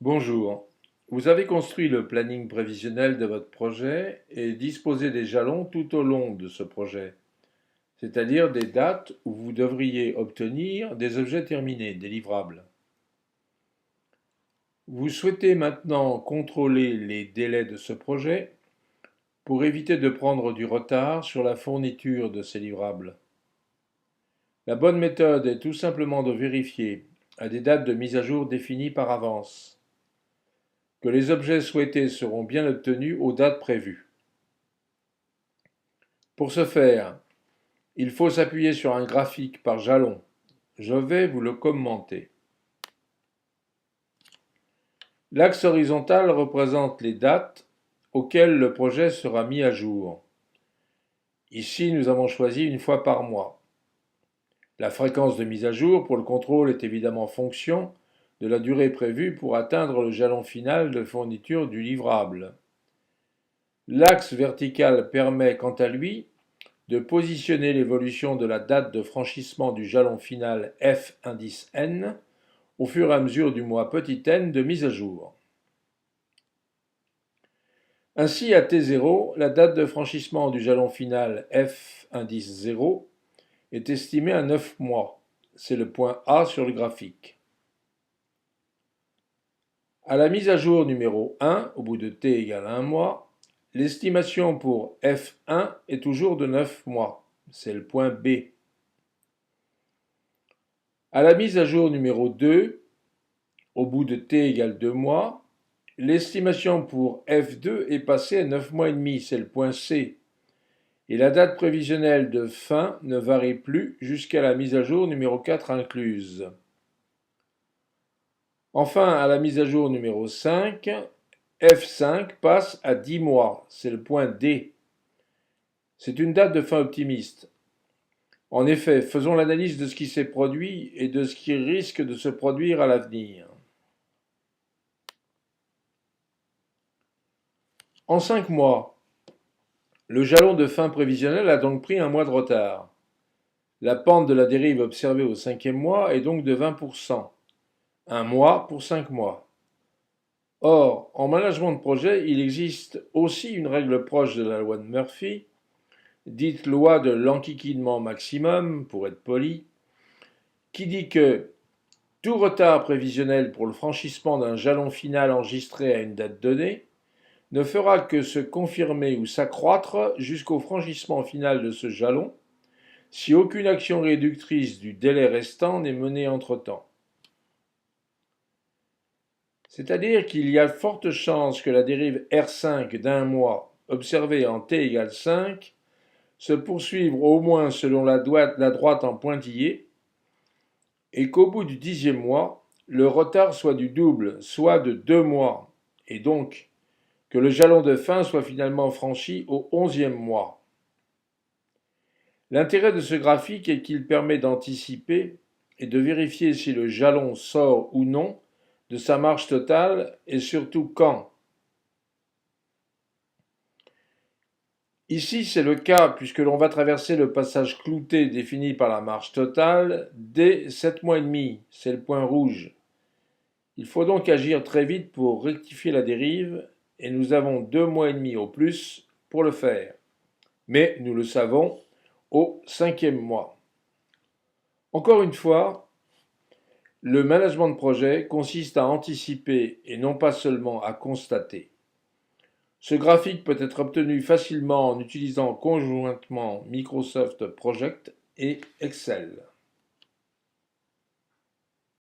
Bonjour. Vous avez construit le planning prévisionnel de votre projet et disposé des jalons tout au long de ce projet, c'est-à-dire des dates où vous devriez obtenir des objets terminés, des livrables. Vous souhaitez maintenant contrôler les délais de ce projet pour éviter de prendre du retard sur la fourniture de ces livrables. La bonne méthode est tout simplement de vérifier à des dates de mise à jour définies par avance que les objets souhaités seront bien obtenus aux dates prévues. Pour ce faire, il faut s'appuyer sur un graphique par jalon. Je vais vous le commenter. L'axe horizontal représente les dates auxquelles le projet sera mis à jour. Ici, nous avons choisi une fois par mois. La fréquence de mise à jour pour le contrôle est évidemment fonction de la durée prévue pour atteindre le jalon final de fourniture du livrable. L'axe vertical permet quant à lui de positionner l'évolution de la date de franchissement du jalon final F indice N au fur et à mesure du mois n de mise à jour. Ainsi, à T0, la date de franchissement du jalon final F indice 0 est estimée à 9 mois. C'est le point A sur le graphique. À la mise à jour numéro 1, au bout de T égale 1 mois, l'estimation pour F1 est toujours de 9 mois. C'est le point B. À la mise à jour numéro 2, au bout de T égale 2 mois, l'estimation pour F2 est passée à 9 mois et demi, c'est le point C. Et la date prévisionnelle de fin ne varie plus jusqu'à la mise à jour numéro 4 incluse. Enfin, à la mise à jour numéro 5, F5 passe à 10 mois, c'est le point D. C'est une date de fin optimiste. En effet, faisons l'analyse de ce qui s'est produit et de ce qui risque de se produire à l'avenir. En 5 mois, le jalon de fin prévisionnel a donc pris un mois de retard. La pente de la dérive observée au 5e mois est donc de 20%. Un mois pour 5 mois. Or, en management de projet, il existe aussi une règle proche de la loi de Murphy, dite loi de l'enquiquinement maximum, pour être poli, qui dit que tout retard prévisionnel pour le franchissement d'un jalon final enregistré à une date donnée ne fera que se confirmer ou s'accroître jusqu'au franchissement final de ce jalon, si aucune action réductrice du délai restant n'est menée entre-temps. C'est-à-dire qu'il y a de fortes chances que la dérive R5 d'un mois, observée en t égale 5, se poursuive au moins selon la droite en pointillé, et qu'au bout du 10e mois, le retard soit du double, soit de 2 mois, et donc que le jalon de fin soit finalement franchi au 11e mois. L'intérêt de ce graphique est qu'il permet d'anticiper et de vérifier si le jalon sort ou non de sa marche totale et surtout quand. Ici, c'est le cas puisque l'on va traverser le passage clouté défini par la marche totale dès 7 mois et demi, c'est le point rouge. Il faut donc agir très vite pour rectifier la dérive et nous avons 2 mois et demi au plus pour le faire. Mais nous le savons au 5e mois. Encore une fois, le management de projet consiste à anticiper et non pas seulement à constater. Ce graphique peut être obtenu facilement en utilisant conjointement Microsoft Project et Excel.